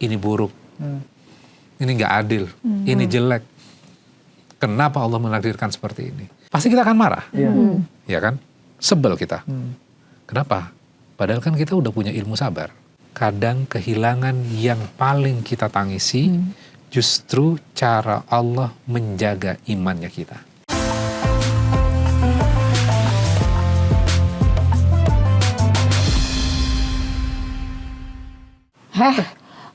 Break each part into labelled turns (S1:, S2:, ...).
S1: ini buruk, ini nggak adil, ini jelek. Kenapa Allah menakdirkan seperti ini? Pasti kita akan marah, ya kan? Sebel kita. Kenapa? Padahal kan kita udah punya ilmu sabar. Kadang kehilangan yang paling kita tangisi justru cara Allah menjaga imannya kita.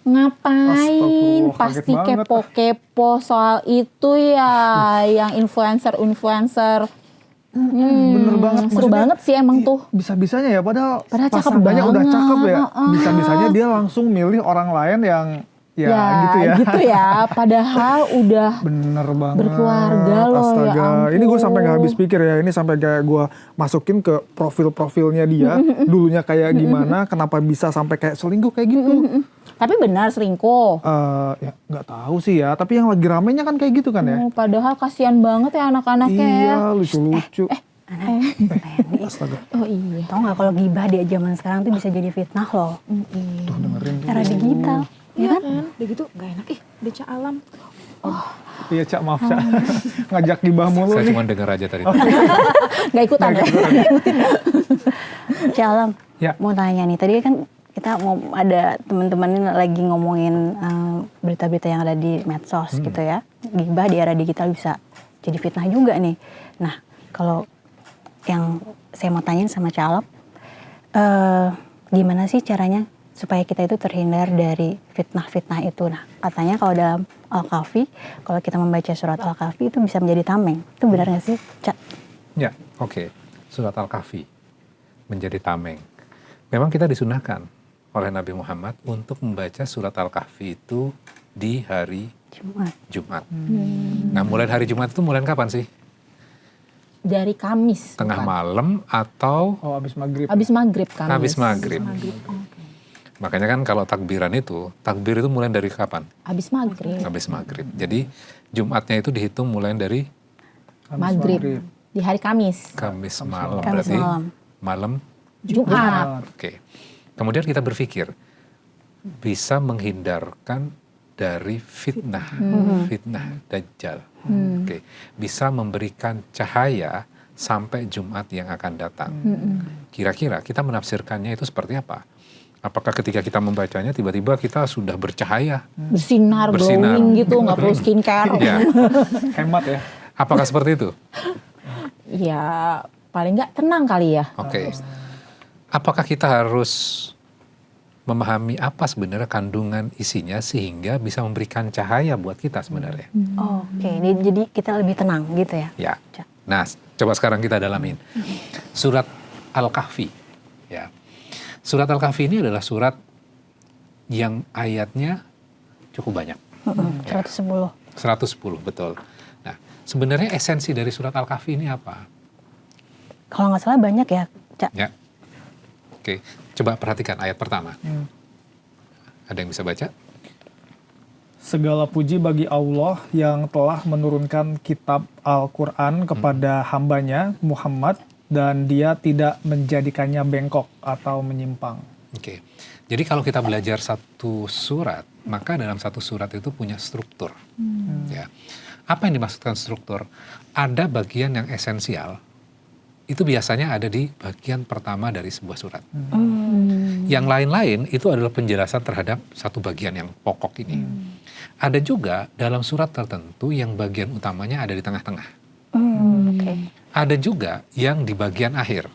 S2: Ngapain?
S3: Astagfirullah,
S2: Pasti
S3: kaget banget.
S2: kepo-kepo soal itu ya, yang influencer.
S3: Bener banget.
S2: Seru
S3: Maksudnya,
S2: banget sih emang tuh.
S3: Bisa-bisanya ya, padahal
S2: Padahal cakep
S3: pasangannya udah
S2: banget.
S3: cakep ya. Bisa-bisanya dia langsung milih orang lain yang gitu ya.
S2: Padahal udah
S3: Bener banget.
S2: berkeluarga loh,
S3: Astaga.
S2: ya ampun.
S3: Ini gue sampai gak habis pikir ya. Ini sampai kayak gue masukin ke profilnya dia. Dulunya kayak gimana, kenapa bisa sampai kayak selingkuh kayak gitu.
S2: Tapi benar selingkuh.
S3: Ya nggak tahu sih ya. Tapi yang lagi ramenya kan kayak gitu kan ya.
S2: Oh, padahal kasihan banget ya anak-anaknya ya.
S3: Iya, lucu-lucu. Astaga.
S2: Oh iya.
S4: Tahu nggak kalau gibah di zaman sekarang tuh bisa jadi fitnah loh.
S3: Tuh dengerin.
S4: Era digital, ya kan?
S5: Udah gitu gak enak. Udah Cak Alam.
S3: Iya Cak, maaf Cak. Ngajak gibah mulu
S1: Saya
S3: nih.
S1: cuma dengar aja tadi.
S2: Nggak ikutan ya?
S4: Cak Alam,
S3: Ya.
S4: mau tanya nih. Tadi kan kita mau ada teman-teman ini lagi ngomongin berita-berita yang ada di medsos gitu ya. Gibah di era digital bisa jadi fitnah juga nih. Nah, kalau yang saya mau tanyain sama Cak Alam, gimana sih caranya supaya kita itu terhindar dari fitnah-fitnah itu? Nah, katanya kalau dalam Al-Kahfi, kalau kita membaca surat Al-Kahfi itu bisa menjadi tameng. Itu benar nggak sih, Cak?
S1: Ya, oke. Surat Al-Kahfi menjadi tameng. Memang kita disunahkan oleh Nabi Muhammad untuk membaca surat Al-Kahfi itu di hari Jumat. Nah, mulai hari Jumat itu mulai kapan sih?
S2: Dari Kamis.
S1: Tengah
S2: bukan?
S1: malam atau
S3: Oh, abis maghrib.
S2: Habis maghrib Kamis.
S1: habis maghrib. Makanya kan kalau takbiran itu, takbir itu mulai dari kapan?
S2: Habis maghrib.
S1: Habis maghrib. Jadi Jumatnya itu dihitung mulai dari
S3: Habis
S2: Maghrib. Di hari Kamis.
S1: Kamis malam.
S4: Kamis
S1: Berarti
S4: malam.
S1: malam.
S2: Jumat.
S1: Oke. Kemudian kita berpikir bisa menghindarkan dari fitnah, fitnah Dajjal. Oke. Bisa memberikan cahaya sampai Jumat yang akan datang. Kira-kira kita menafsirkannya itu seperti apa? Apakah ketika kita membacanya tiba-tiba kita sudah bercahaya?
S2: Bersinar,
S1: Bersinar.
S2: glowing gitu, nggak perlu skincare.
S1: Ya.
S3: Hemat ya.
S1: Apakah seperti itu?
S2: Ya paling nggak tenang kali ya.
S1: Oke. Apakah kita harus memahami apa sebenarnya kandungan isinya sehingga bisa memberikan cahaya buat kita sebenarnya?
S4: Oke, jadi kita lebih tenang gitu ya?
S1: Ya. Nah, coba sekarang kita dalamin. Surat Al-Kahfi. Ya. Surat Al-Kahfi ini adalah surat yang ayatnya cukup banyak.
S4: 110.
S1: 110, betul. Nah, sebenarnya esensi dari surat Al-Kahfi ini apa?
S4: Kalau nggak salah banyak ya, Cak?
S1: Ya. Oke, coba perhatikan ayat pertama. Ada yang bisa baca?
S3: Segala puji bagi Allah yang telah menurunkan kitab Al-Quran kepada hambanya Muhammad dan dia tidak menjadikannya bengkok atau menyimpang.
S1: Oke, jadi kalau kita belajar satu surat, maka dalam satu surat itu punya struktur. Ya. Apa yang dimaksudkan struktur? Ada bagian yang esensial, itu biasanya ada di bagian pertama dari sebuah surat. Yang lain-lain itu adalah penjelasan terhadap satu bagian yang pokok ini. Ada juga dalam surat tertentu yang bagian utamanya ada di tengah-tengah.
S4: Oke.
S1: Ada juga yang di bagian akhir.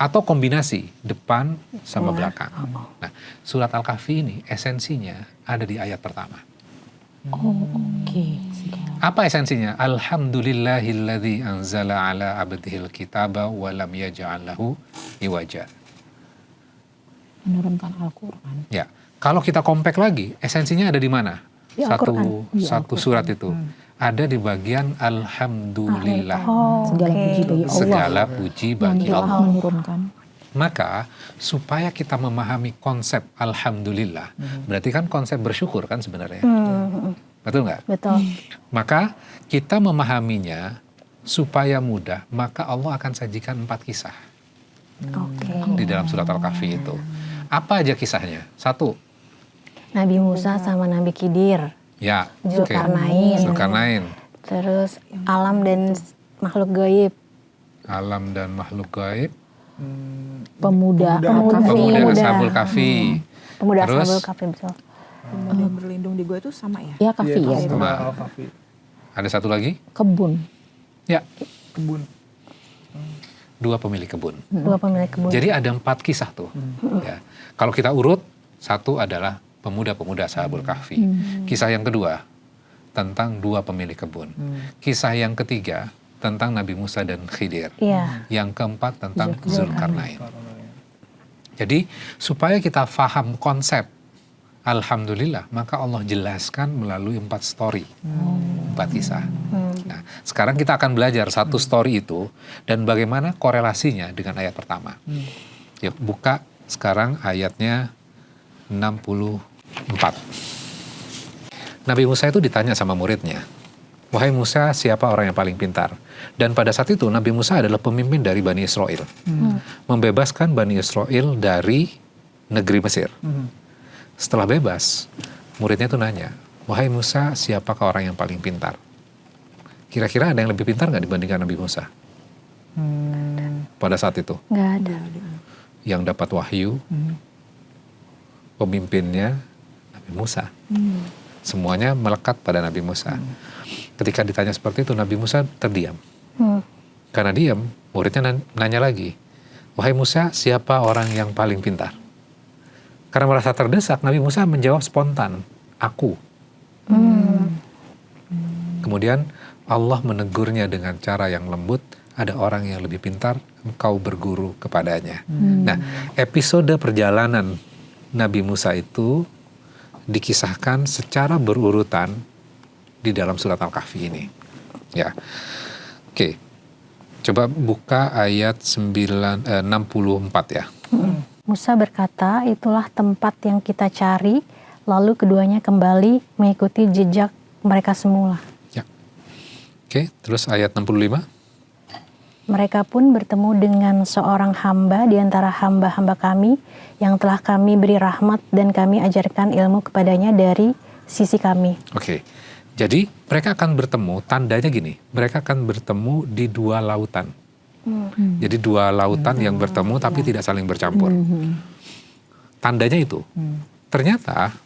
S1: Atau kombinasi depan sama belakang. Nah, surat Al-Kahfi ini esensinya ada di ayat pertama.
S2: Oke.
S1: Apa esensinya? Alhamdulillahilladzi anzala ala abdihil kitaba wa lam yaj'al lahu iwaja.
S2: Menurunkan Al-Quran.
S1: Ya, kalau kita compact lagi, esensinya ada di mana?
S2: Di Al-Quran. Di
S1: Satu surat itu ada di bagian Alhamdulillah.
S2: Segala puji bagi Allah.
S1: Segala puji bagi
S2: yang telah
S1: Allah.
S2: menurunkan.
S1: Maka supaya kita memahami konsep Alhamdulillah, berarti kan konsep bersyukur kan sebenarnya. Betul nggak?
S4: Betul.
S1: Maka kita memahaminya supaya mudah, maka Allah akan sajikan 4 kisah
S4: Oke.
S1: di dalam surat Al-Kahfi itu. Apa aja kisahnya? 1,
S4: Nabi Musa sama Nabi Khidir,
S1: Ya, oke.
S4: Zulkarnain.
S1: Zulkarnain.
S4: terus alam dan makhluk gaib.
S1: Alam dan makhluk gaib.
S2: Pemuda,
S1: Pemuda
S4: Pemuda.
S1: Ashabul Kahfi.
S4: Pemuda
S1: Terus?
S4: Ashabul Kahfi, betul.
S5: Pemuda yang berlindung di gua itu sama ya?
S2: Ya kafi ya.
S3: Iya,
S1: Sama.
S3: Al-Kahfi.
S1: Ada satu lagi?
S2: Kebun.
S1: Ya,
S3: Kebun.
S1: 2 pemilik kebun.
S4: Dua pemilik kebun.
S1: Jadi ada 4 kisah tuh. Ya. Kalau kita urut, 1 adalah pemuda-pemuda Ashabul Kahfi. Kisah yang kedua tentang 2 pemilik kebun. Kisah yang ketiga tentang Nabi Musa dan Khidir.
S4: Iya.
S1: Yang keempat tentang Zulkarnain. Jadi supaya kita paham konsep, alhamdulillah, maka Allah jelaskan melalui 4 story, 4 kisah. Nah, sekarang kita akan belajar 1 story itu dan bagaimana korelasinya dengan ayat pertama. Yuk, buka sekarang ayatnya 64. Nabi Musa itu ditanya sama muridnya, "Wahai Musa, siapa orang yang paling pintar?" Dan pada saat itu Nabi Musa adalah pemimpin dari Bani Israel. Membebaskan Bani Israel dari negeri Mesir. Setelah bebas, muridnya itu nanya, "Wahai Musa, siapakah orang yang paling pintar?" Kira-kira ada yang lebih pintar nggak dibandingkan Nabi Musa? Pada saat itu.
S4: Nggak ada.
S1: Yang dapat wahyu, pemimpinnya Nabi Musa. Semuanya melekat pada Nabi Musa. Ketika ditanya seperti itu, Nabi Musa terdiam. Karena diam, muridnya nanya lagi, "Wahai Musa, siapa orang yang paling pintar?" Karena merasa terdesak, Nabi Musa menjawab spontan, "Aku." Kemudian Allah menegurnya dengan cara yang lembut, "Ada orang yang lebih pintar, engkau berguru kepadanya." Nah, episode perjalanan Nabi Musa itu dikisahkan secara berurutan di dalam surat Al-Kahfi ini. Ya. Oke. Coba buka ayat 64 ya.
S4: Musa berkata, "Itulah tempat yang kita cari." Lalu keduanya kembali mengikuti jejak mereka semula.
S1: Ya. Oke, terus ayat 65.
S4: Mereka pun bertemu dengan seorang hamba di antara hamba-hamba kami yang telah kami beri rahmat dan kami ajarkan ilmu kepadanya dari sisi kami.
S1: Oke. Jadi mereka akan bertemu, tandanya gini, mereka akan bertemu di 2 lautan. Jadi 2 lautan yang bertemu tapi tidak saling bercampur. Tandanya itu. Ternyata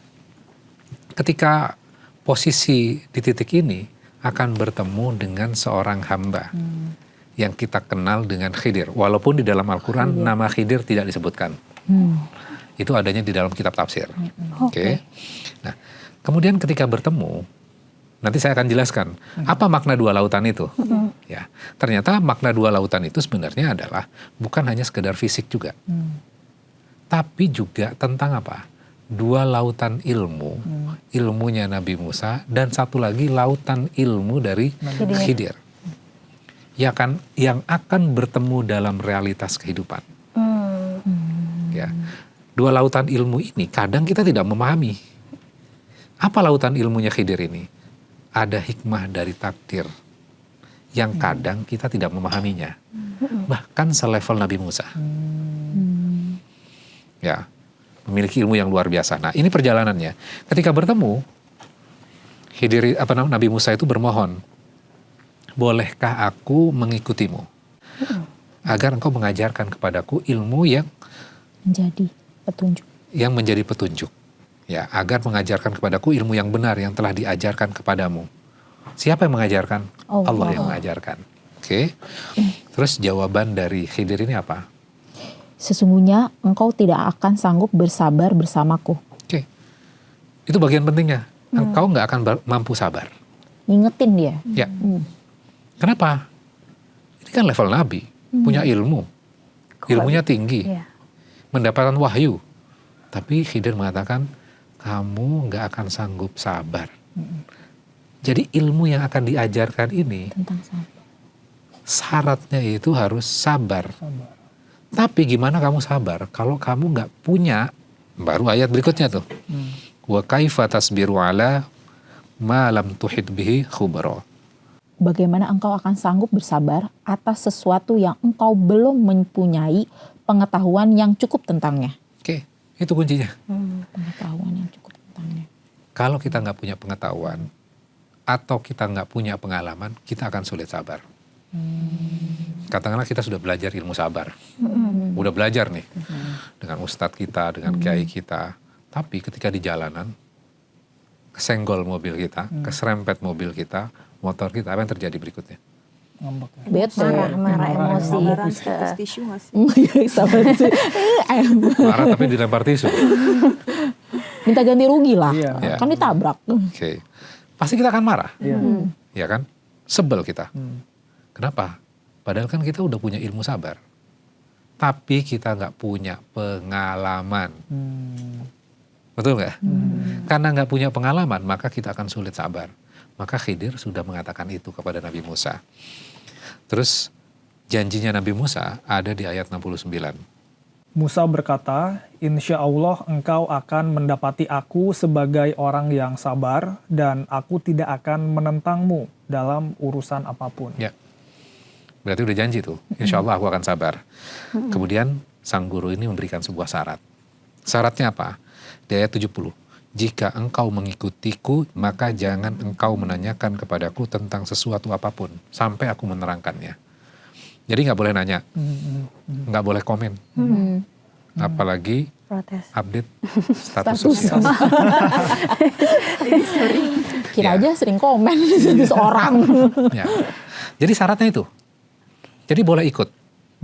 S1: ketika posisi di titik ini akan bertemu dengan seorang hamba yang kita kenal dengan Khidir. Walaupun di dalam Al-Quran nama Khidir tidak disebutkan. Itu adanya di dalam kitab tafsir. Oke. Nah, kemudian ketika bertemu, nanti saya akan jelaskan apa makna 2 lautan itu. Ya, ternyata makna 2 lautan itu sebenarnya adalah bukan hanya sekedar fisik juga, tapi juga tentang apa? 2 lautan ilmu, ilmunya Nabi Musa, dan satu lagi lautan ilmu dari Khidir. Yang akan bertemu dalam realitas kehidupan. Ya, 2 lautan ilmu ini kadang kita tidak memahami. Apa lautan ilmunya Khidir ini? Ada hikmah dari takdir yang kadang kita tidak memahaminya. Bahkan selevel Nabi Musa. Ya, memiliki ilmu yang luar biasa. Nah, ini perjalanannya. Ketika bertemu, Nabi Musa itu bermohon, "Bolehkah aku mengikutimu? Agar engkau mengajarkan kepadaku ilmu yang
S2: Menjadi petunjuk.
S1: menjadi petunjuk. Ya, agar mengajarkan kepadaku ilmu yang benar yang telah diajarkan kepadamu." Siapa yang mengajarkan? Allah yang mengajarkan. Oke. Terus jawaban dari Khidir ini apa?
S2: Sesungguhnya engkau tidak akan sanggup bersabar bersamaku.
S1: Oke. Itu bagian pentingnya. Engkau nggak akan mampu sabar.
S2: Ngingetin dia.
S1: Ya. Kenapa? Ini kan level Nabi. Punya ilmu. Ilmunya tinggi.
S4: Iya.
S1: Mendapatkan wahyu. Tapi Khidir mengatakan, kamu nggak akan sanggup sabar. Jadi ilmu yang akan diajarkan ini,
S2: Tentang sabar.
S1: syaratnya itu harus sabar. Tapi gimana kamu sabar kalau kamu nggak punya, baru ayat berikutnya tuh. Wa kaifa tasbiru ala ma lam tuhit bihi khubara.
S2: Bagaimana engkau akan sanggup bersabar atas sesuatu yang engkau belum mempunyai pengetahuan yang cukup tentangnya.
S1: Oke, itu kuncinya.
S2: Pengetahuan yang cukup tentangnya.
S1: Kalau kita nggak punya pengetahuan atau kita nggak punya pengalaman, kita akan sulit sabar. Katakanlah kita sudah belajar ilmu sabar, udah belajar nih dengan ustadz kita, dengan kiai kita, tapi ketika di jalanan kesenggol mobil kita, keserempet mobil kita, motor kita, apa yang terjadi berikutnya?
S3: Ngambek ya.
S2: Bete.
S4: Marah emosi.
S5: Beneran sih, tisu nggak sih?
S2: Iya, sabar sih.
S1: Marah tapi dilempar tisu.
S2: Minta ganti rugi lah.
S3: Iya.
S2: Kan ditabrak.
S1: Oke. Pasti kita akan marah.
S3: Iya.
S1: Ya kan? Sebel kita. Kenapa? Padahal kan kita udah punya ilmu sabar. Tapi kita nggak punya pengalaman. Betul nggak? Karena nggak punya pengalaman, maka kita akan sulit sabar. Maka Khidir sudah mengatakan itu kepada Nabi Musa. Terus janjinya Nabi Musa ada di ayat 69.
S3: Musa berkata, insya Allah engkau akan mendapati aku sebagai orang yang sabar dan aku tidak akan menentangmu dalam urusan apapun.
S1: Ya. Berarti udah janji tuh. Insya Allah aku akan sabar. Kemudian sang guru ini memberikan sebuah syarat. Syaratnya apa? Di ayat 70. Jika engkau mengikutiku, maka jangan engkau menanyakan kepadaku tentang sesuatu apapun. Sampai aku menerangkannya. Jadi nggak boleh nanya. Nggak boleh komen. Apalagi
S4: Protes.
S1: update status sosial.
S2: Kira
S1: Ya.
S2: aja sering komen di seorang.
S1: Ya. Jadi syaratnya itu. Jadi boleh ikut.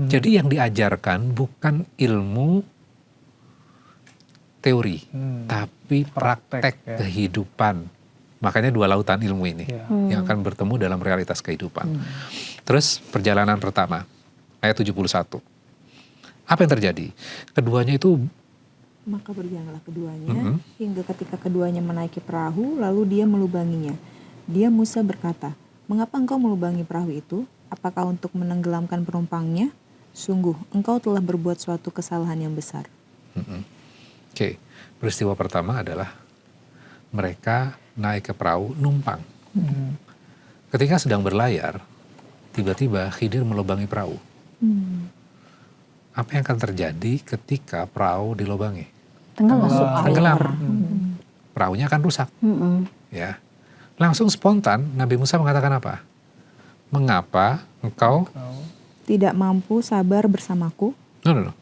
S1: Jadi yang diajarkan bukan ilmu teori, tapi praktek
S3: ya.
S1: kehidupan. Makanya dua lautan ilmu ini
S3: Ya.
S1: yang akan bertemu dalam realitas kehidupan. Terus perjalanan pertama, ayat 71. Apa yang terjadi? Keduanya itu
S5: Maka berjalanlah keduanya hingga ketika keduanya menaiki perahu, lalu dia melubanginya. Dia Musa berkata, mengapa engkau melubangi perahu itu? Apakah untuk menenggelamkan penumpangnya? Sungguh, engkau telah berbuat suatu kesalahan yang besar.
S1: Oke, peristiwa pertama adalah mereka naik ke perahu numpang. Ketika sedang berlayar, tiba-tiba Khidir melubangi perahu. Apa yang akan terjadi ketika perahu dilubangi? Tenggelam. Perahunya akan rusak. Ya, langsung spontan Nabi Musa mengatakan apa? Mengapa engkau?
S5: Tidak mampu sabar bersamaku?
S1: No.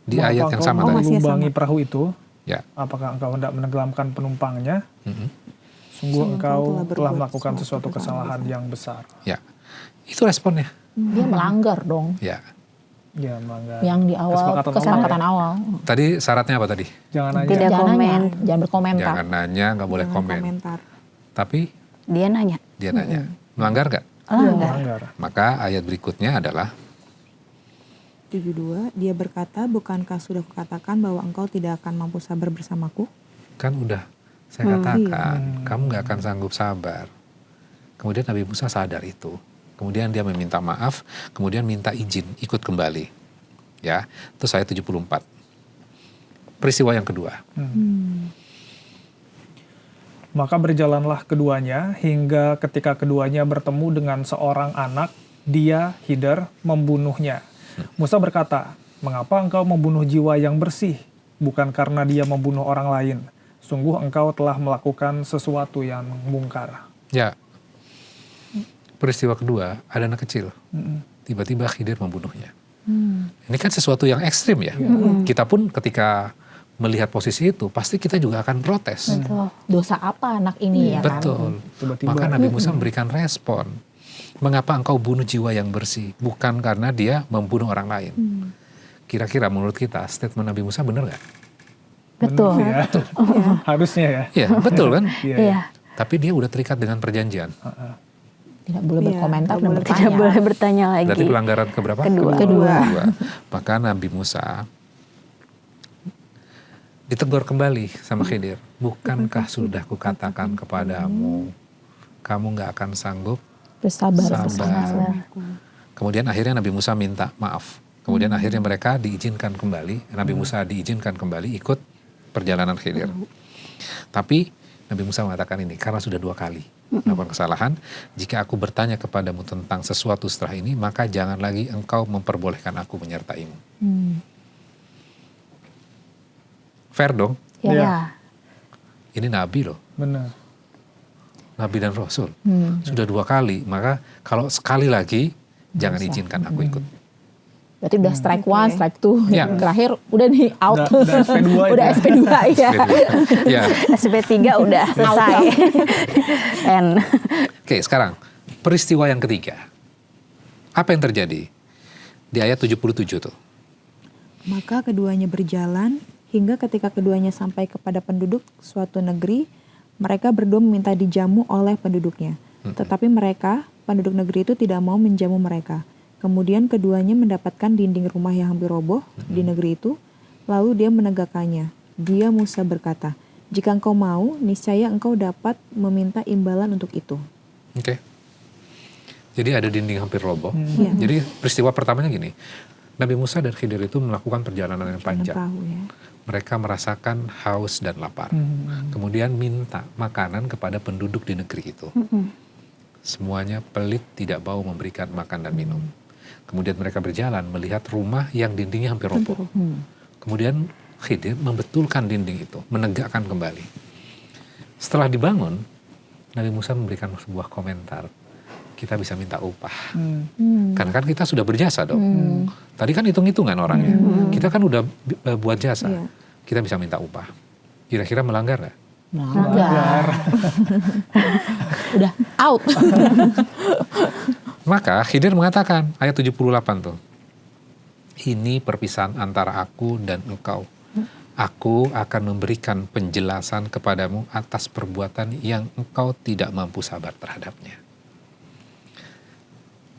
S1: Di ayat yang sama
S3: Mengapa
S1: tadi.
S3: engkau melubangi perahu itu?
S1: Ya.
S3: Apakah engkau hendak menenggelamkan penumpangnya? Sungguh engkau telah melakukan sesuatu kesalahan yang besar.
S1: Ya, itu responnya.
S2: Dia melanggar dong.
S1: Ya,
S3: Ya, melanggar.
S2: Yang di awal kesepakatan awal.
S1: tadi syaratnya apa tadi?
S3: Jangan nanya.
S4: Tidak
S2: Jangan
S4: komen.
S2: nanya, jangan berkomentar.
S1: Jangan nanya, nggak boleh
S5: Jangan
S1: komen.
S5: komentar.
S1: Tapi
S4: Dia nanya.
S1: dia nanya, melanggar nggak?
S3: Melanggar.
S1: Maka ayat berikutnya adalah
S5: 72, dia berkata, bukankah sudah kukatakan bahwa engkau tidak akan mampu sabar bersamaku?
S1: kan udah saya katakan kamu nggak akan sanggup sabar. Kemudian Nabi Musa sadar itu. Kemudian dia meminta maaf, kemudian minta izin ikut kembali. Ya, terus ayat 74. Peristiwa yang kedua.
S3: Maka berjalanlah keduanya hingga ketika keduanya bertemu dengan seorang anak, dia Khidir membunuhnya. Musa berkata, mengapa engkau membunuh jiwa yang bersih? Bukan karena dia membunuh orang lain. Sungguh engkau telah melakukan sesuatu yang mungkar.
S1: Ya, peristiwa kedua ada anak kecil. Tiba-tiba Khidir membunuhnya. Ini kan sesuatu yang ekstrim ya. Kita pun ketika melihat posisi itu, pasti kita juga akan protes.
S2: Dosa apa anak ini ya kan?
S1: Betul.
S3: Tiba-tiba.
S1: Maka Nabi Musa memberikan respon. Mengapa engkau bunuh jiwa yang bersih? Bukan karena dia membunuh orang lain. Kira-kira menurut kita statement Nabi Musa benar nggak?
S4: Betul.
S3: Benar ya? Harusnya ya.
S1: Iya, betul kan?
S4: Iya.
S1: Tapi dia udah terikat dengan perjanjian.
S2: Tidak boleh
S5: Iya,
S2: berkomentar
S5: tidak
S2: dan
S5: boleh.
S2: bertanya.
S4: Tidak boleh bertanya lagi.
S1: Berarti pelanggaran keberapa?
S4: Kedua.
S2: Kedua.
S1: Maka Nabi Musa ditegur kembali sama Khidir. Bukankah sudah kukatakan kepadamu, kamu nggak akan sanggup
S2: Bersabar.
S1: sabar. Kemudian akhirnya Nabi Musa minta maaf. Kemudian akhirnya mereka diizinkan kembali. Nabi Musa diizinkan kembali ikut perjalanan Khidir. Tapi Nabi Musa mengatakan ini, karena sudah 2 kali melakukan kesalahan, jika aku bertanya kepadamu tentang sesuatu setelah ini, maka jangan lagi engkau memperbolehkan aku menyertaimu. Fair dong?
S4: Ya.
S3: Iya.
S1: Ini Nabi loh.
S3: Benar.
S1: Nabi dan Rasul. Sudah 2 kali. Maka kalau sekali lagi, jangan izinkan aku ikut.
S2: Berarti udah strike one, strike two,
S1: Ya.
S2: yang terakhir udah nih out.
S3: Udah SP2
S2: Udah
S3: ya.
S2: SP2 ya.
S1: Ya.
S4: SP3 udah selesai. N.
S1: Oke, sekarang peristiwa yang ketiga. Apa yang terjadi? Di ayat 77 tuh.
S5: Maka keduanya berjalan hingga ketika keduanya sampai kepada penduduk suatu negeri, mereka berdua meminta dijamu oleh penduduknya. Tetapi mereka, penduduk negeri itu tidak mau menjamu mereka. Kemudian keduanya mendapatkan dinding rumah yang hampir roboh di negeri itu, lalu dia menegakkannya. Dia Musa berkata, jika engkau mau, niscaya engkau dapat meminta imbalan untuk itu.
S1: Oke. Jadi ada dinding hampir roboh.
S5: Iya.
S1: Jadi peristiwa pertamanya gini. Nabi Musa dan Khidir itu melakukan perjalanan yang panjang.
S5: Perahu ya.
S1: Mereka merasakan haus dan lapar. Kemudian minta makanan kepada penduduk di negeri itu. Semuanya pelit, tidak mau memberikan makan dan minum. Kemudian mereka berjalan melihat rumah yang dindingnya hampir roboh. Kemudian Khidir membetulkan dinding itu, menegakkan kembali. Setelah dibangun, Nabi Musa memberikan sebuah komentar. Kita bisa minta upah. Karena kan kita sudah berjasa dong. Tadi kan hitung-hitungan orangnya. Kita kan udah buat jasa.
S5: Iya.
S1: Kita bisa minta upah. Kira-kira melanggar nggak?
S2: Melanggar. Udah out.
S1: Maka Khidir mengatakan, ayat 78 tuh. Ini perpisahan antara aku dan engkau. Aku akan memberikan penjelasan kepadamu atas perbuatan yang engkau tidak mampu sabar terhadapnya.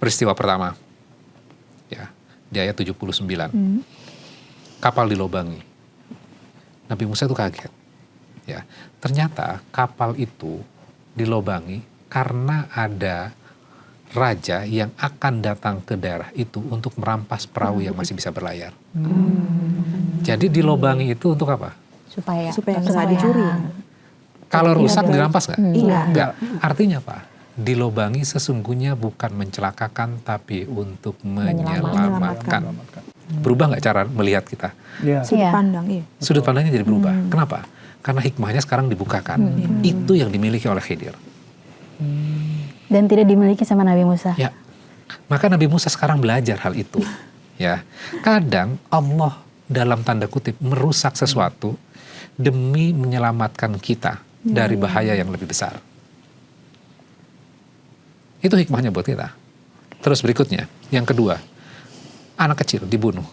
S1: Peristiwa pertama, ya, di ayat 79. Kapal dilobangi. Nabi Musa itu kaget. Ya, ternyata kapal itu dilobangi karena ada raja yang akan datang ke daerah itu untuk merampas perahu yang masih bisa berlayar. Jadi dilobangi itu untuk apa?
S2: Supaya
S5: Supaya dicuri.
S1: Kalau rusak dirampas nggak?
S5: Iya.
S1: Nggak. Artinya apa? Dilobangi sesungguhnya bukan mencelakakan tapi untuk menyelamatkan. Berubah nggak cara melihat kita?
S3: Iya.
S5: Sudut
S4: Iya.
S5: pandang, iya.
S1: Sudut pandangnya jadi berubah. Kenapa? Karena hikmahnya sekarang dibukakan. Itu yang dimiliki oleh Khidir.
S4: Dan tidak dimiliki sama Nabi Musa.
S1: Ya, maka Nabi Musa sekarang belajar hal itu. Ya, kadang Allah dalam tanda kutip merusak sesuatu demi menyelamatkan kita dari bahaya yang lebih besar. Itu hikmahnya buat kita. Terus berikutnya, yang kedua, anak kecil dibunuh.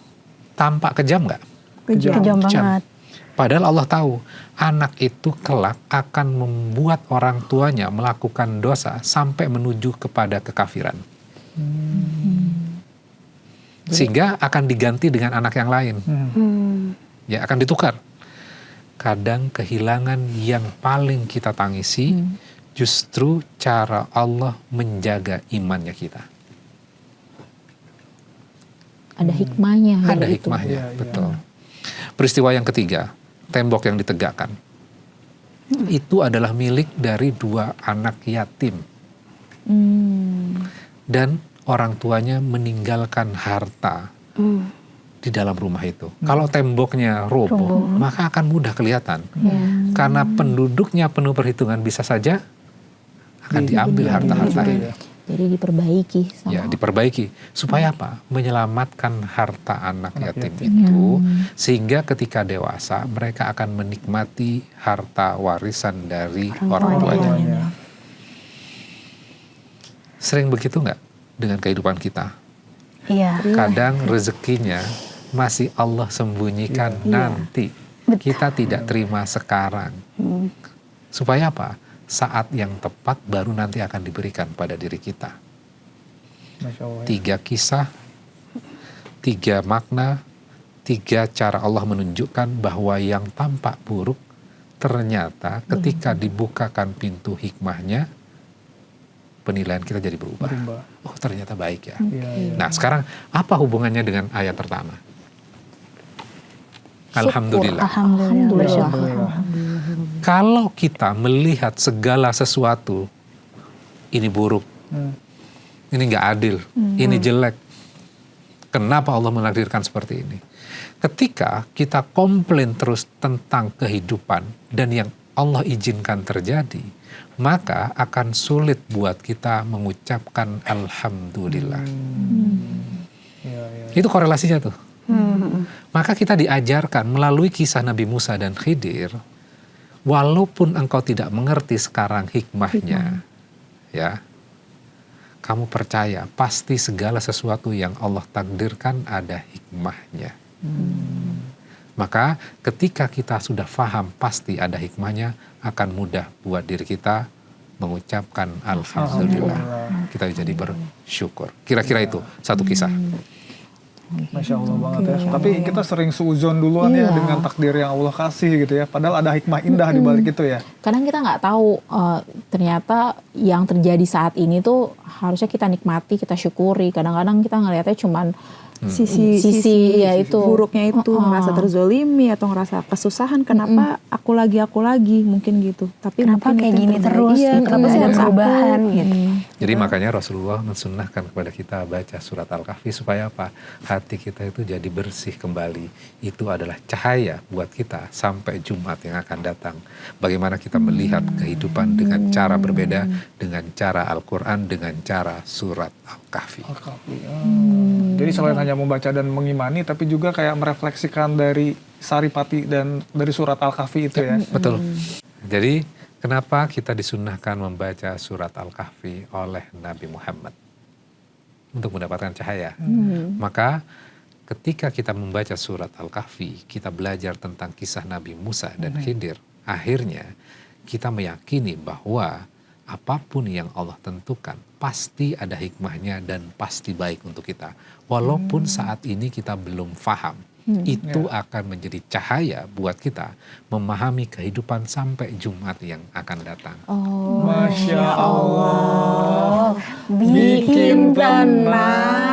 S1: Tampak kejam nggak?
S4: Kejam banget.
S1: Padahal Allah tahu anak itu kelak akan membuat orang tuanya melakukan dosa sampai menuju kepada kekafiran. Sehingga akan diganti dengan anak yang lain. Ya, akan ditukar. Kadang kehilangan yang paling kita tangisi justru cara Allah menjaga imannya kita.
S2: ada hikmahnya.
S1: Ada
S2: dari itu.
S1: hikmahnya,
S3: Iya, iya.
S1: betul. Peristiwa yang ketiga, tembok yang ditegakkan. Itu adalah milik dari 2 anak yatim. Dan orang tuanya meninggalkan harta di dalam rumah itu. Kalau temboknya roboh, maka akan mudah kelihatan. Karena penduduknya penuh perhitungan, bisa saja akan diambil harta-harta ini.
S2: Jadi diperbaiki sama
S1: Ya, diperbaiki. Supaya apa? Menyelamatkan harta anak yatim itu, sehingga ketika dewasa mereka akan menikmati harta warisan dari orang tuanya. Sering begitu nggak dengan kehidupan kita?
S4: Iya.
S1: Kadang rezekinya masih Allah sembunyikan nanti. Kita tidak terima sekarang. Supaya apa? Saat yang tepat baru nanti akan diberikan pada diri kita.
S3: Masya Allah.
S1: 3 kisah, 3 makna, 3 cara Allah menunjukkan bahwa yang tampak buruk ternyata ketika dibukakan pintu hikmahnya, penilaian kita jadi berubah. Oh, ternyata baik ya.
S3: Iya, iya.
S1: Nah, sekarang apa hubungannya dengan ayat pertama? Alhamdulillah.
S4: Alhamdulillah. Bersyukur.
S1: Kalau kita melihat segala sesuatu, ini buruk, ini nggak adil, ini jelek. Kenapa Allah menakdirkan seperti ini? Ketika kita komplain terus tentang kehidupan dan yang Allah izinkan terjadi, maka akan sulit buat kita mengucapkan alhamdulillah.
S3: Ya, ya.
S1: Itu korelasinya tuh. Maka kita diajarkan melalui kisah Nabi Musa dan Khidir, walaupun engkau tidak mengerti sekarang hikmahnya, ya, kamu percaya pasti segala sesuatu yang Allah takdirkan ada hikmahnya. Maka ketika kita sudah paham pasti ada hikmahnya, akan mudah buat diri kita mengucapkan alhamdulillah. Kita jadi bersyukur. Kira-kira itu satu kisah.
S3: Masya Allah banget ya. Tapi kita sering suuzon duluan ya dengan takdir yang Allah kasih gitu ya. Padahal ada hikmah indah di balik itu ya.
S2: Kadang kita nggak tahu ternyata yang terjadi saat ini tuh harusnya kita nikmati, kita syukuri. Kadang-kadang kita ngelihatnya cuman
S5: sisi
S2: ya itu
S5: buruknya itu, ngerasa terzolimi atau ngerasa kesusahan, kenapa aku lagi mungkin gitu. Tapi
S4: Kenapa
S5: mungkin
S4: kayak
S5: itu yang
S4: gini
S5: terbaik.
S4: terus?
S5: Iya,
S4: Gitu,
S5: kenapa
S4: nggak
S5: sih
S4: ada
S5: harus
S4: perubahan
S5: aku?
S4: gitu.
S1: Jadi makanya Rasulullah mensunnahkan kepada kita baca surat Al-Kahfi supaya apa? Hati kita itu jadi bersih kembali. Itu adalah cahaya buat kita sampai Jumat yang akan datang. Bagaimana kita melihat kehidupan dengan cara berbeda, dengan cara Al-Quran, dengan cara surat Al-Kahfi.
S3: Jadi selain hanya membaca dan mengimani, tapi juga kayak merefleksikan dari saripati dan dari surat Al-Kahfi itu ya.
S1: Betul. Jadi kenapa kita disunnahkan membaca surat Al-Kahfi oleh Nabi Muhammad? Untuk mendapatkan cahaya. Maka ketika kita membaca surat Al-Kahfi, kita belajar tentang kisah Nabi Musa dan Khidir. Akhirnya kita meyakini bahwa apapun yang Allah tentukan pasti ada hikmahnya dan pasti baik untuk kita. Walaupun saat ini kita belum paham. Itu akan menjadi cahaya buat kita memahami kehidupan sampai Jumat yang akan datang.
S3: Masya Allah. Bikin tenang.